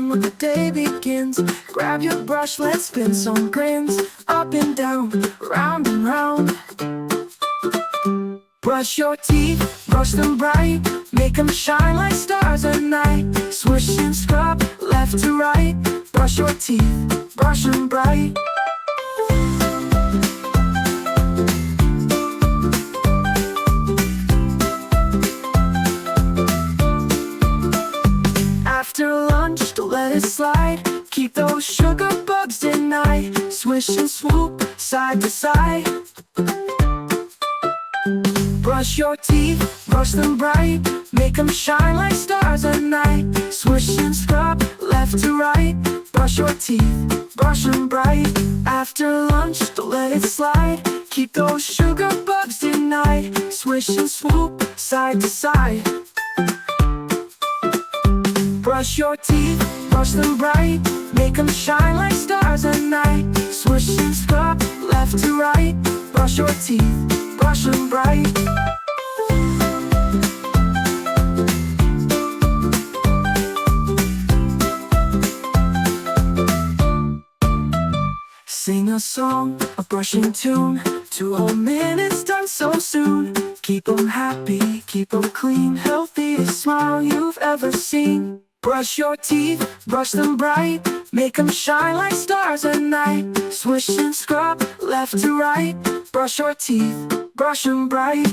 fun when the day begins. Grab your brush, let's spin some grins. Up and down, round and round. Brush your teeth, brush them bright. Make them shine like stars at night. Swish and scrub, left to right. Brush your teeth, brush them bright. After lunch, don't let it slide. Keep those sugar bugs denied. Swish and swoop, side to side. Brush your teeth, brush them bright. Make them shine like stars at night. Swish and scrub, left to right. Brush your teeth, brush them bright. After lunch, don't let it slide. Keep those sugar bugs denied. Swish and swoop, side to side. Brush your teeth, brush them bright. Make them shine like stars at night. Swish and scrub, left to right. Brush your teeth, brush them bright. Sing a song, a brushing tune. 2 whole minutes done so soon. Keep 'em happy, keep 'em clean. Healthiest smile you've ever seen. Brush your teeth, brush them bright. Make 'em shine like stars at night. Swish and scrub, left to right. Brush your teeth, brush 'em bright.